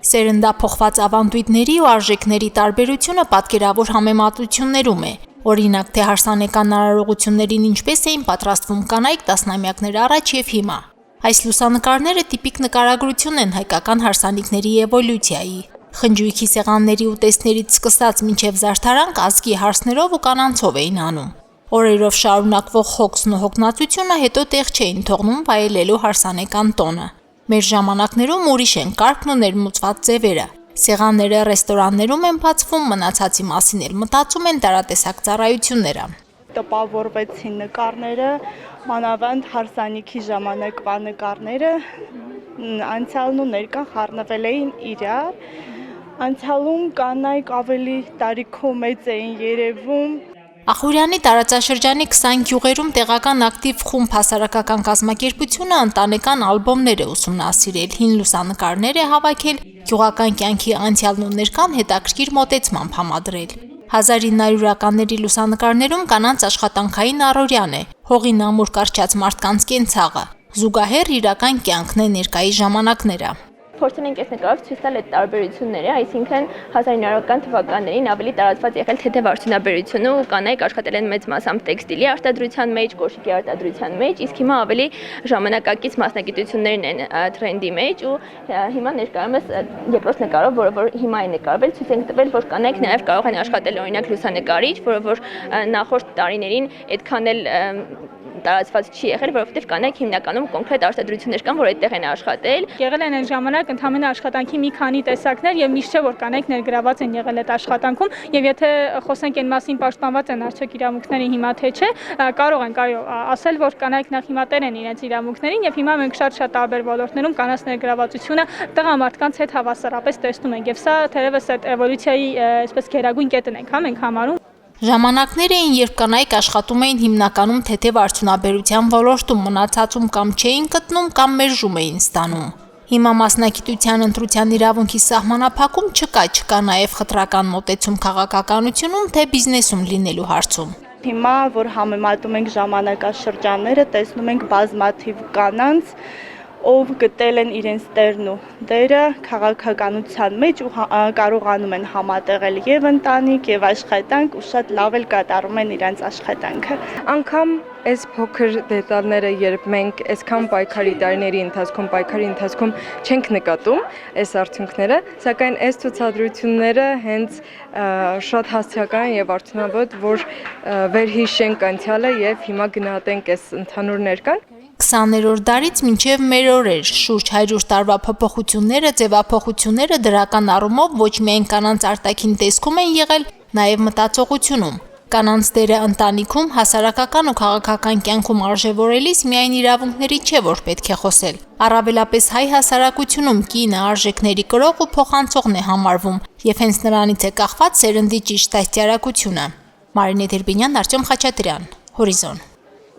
Սերնդափոխված ավանդույթների ու արժեքների տարբերությունը պատկերավոր համեմատություններում է։ Օրինակ, թե հարսանեկան արարողություններին ինչպես էին պատրաստվում կանայք տասնամյակներ առաջ եւ հիմա։ Այս լուսանկարները տիպիկ նկարագրություն են հայկական հարսանիքների էվոլյուցիայի։ Խնջույքի սեղանների ուտեստներից սկսած մինչև զարդարանք ազգի հարսներով ու կանանցով էին անում։ Օրերով շարունակվող հոգսն ու հոգնածությունը հետո տեղ չէին թողնում վայելելու հարսանեկան տոնը։ Մեր ժամանակներում ուրիշ են կարգն ու ներմուծված ձևերը։ Սեղանները ռեստորաններում են բացվում, մնացածի մասին էլ մտածում են տարատեսակ ծառայությունները։ Տպավորվեցին նկարները, մանավանդ հարսանիքի ժամանակվա նկարները, անցյալն ու ներկան խառնվել էին իրար։ Անցյալում կանայք ավելի տարիքով մեծ էին երևում։ Ախուրյանի տարածաշրջանի 20 գյուղերում տեղական ակտիվ խումբ հասարակական կազմակերպությունը ընտանեկան ալբոմներ է ուսումնասիրել, հին լուսանկարներ է հավաքել, գյուղական կյանքի անցյալն ու ներկան հետաքրքիր մոտեցմամբ համադրել։ 1900-ականների լուսանկարներում կանանց աշխատանքային առօրյան է, հողին ամուր կարճած մարդկանց կենցաղը, զուգահեռ իրական կյանքն է ներկայի ժամանակները։ Փորձել ենք այս նկարով ցույց տալ այդ տարբերությունները, այսինքն 1900-ական թվականներին ավելի տարածված եղել թեթև արդյունաբերությունը ու կանայք աշխատել են մեծ մասամբ տեքստիլի արտադրության մեջ, կոշիկի արտադրության մեջ, իսկ հիմա ավելի ժամանակակից մասնագիտություններն են թրենդի մեջ ու հիմա ներկայումս երկրորդ նկարով, որը հիմա է նկարվել, ցույց ենք տվել, որ կանայք նաև կարող են աշխատել օրինակ լուսանկարիչ, որը նախորդ տարիներին այդքան էլ տարածված չի եղել, որովհետև կանայք հիմնականում կոնկրետ արտադրություններ կան, որ այդտեղ են աշխատել։ Եղել են այն ժամանակ ընդհանրապես աշխատանքի մի քանի տեսակներ եւ միշտ չէ որ կանայք ներգրաված են եղել այդ աշխատանքում եւ եթե խոսենք այն մասին պաշտպանված են արդյոք իրավունքները հիմա թե չէ, կարող ենք ասել որ կանայք նախ հիմա տեր են իրենց իրավունքներին եւ հիմա մենք շատ տարբեր ոլորտներում կանանց ներգրավվածությունը տղամարդկանց հետ հավասարապես տեսնում ենք եւ սա թերևս այդ էվոլյուցիայի այսպես գերագույն կետն ենք մենք համարում։ Ժամանակներ էին, երբ կանայք աշխատում էին հիմնականում թեթև արդյունաբերության ոլորտում, մնացածում կամ չէին գտնում, կամ մերժում էին ստանում։ Հիմա մասնագիտության ընտրության իրավունքի սահմանափակում չկա նաև խտրական մոտեցում քաղաքականությունում, թե բիզնեսում լինելու հարցում։ Հիմա, որ համեմատում ենք ժամանակաշրջանները, տեսնում ենք բազմաթիվ կանանց, ով գտել են իրենց տեղն ու դերը քաղաքականության մեջ ու կարողանում են համատեղել եւ ընտանիք եւ աշխատանք ու շատ լավ էլ կատարում են իրենց աշխատանքը։ Անկամ այս փոքր դետալները, երբ մենք այսքան պայքարի տարիների ընթացքում չենք նկատում այս արդյունքները, սակայն այս ցուցադրությունները հենց շատ հասցեական եւ արդյունավետ, որ վերհիշենք անցյալը եւ հիմա գնահատենք այս ընդհանուր ներկան։ 20-րդ դարից մինչև մեր օրեր շուրջ 100 տարվա փոփոխությունները, ձևափոխությունները դրական առումով ոչ միայն կանանց արտաքին տեսքում են եղել, նաև մտածողությունում։ Կանանց դերը ընտանիքում, հասարակական ու քաղաքական կյանքում արժևորելիս միայն իրավունքների չէ, որ պետք է խոսել։ Առավելապես հայ հասարակությունում կինը արժեքների կրող ու փոխանցողն է համարվում, եւ հենց նրանից է կախված սերնդի ճիշտ դաստիարակությունը։ Մարինե Դերբինյան, Արտյոմ Խաչատրյան, Հորիզոն։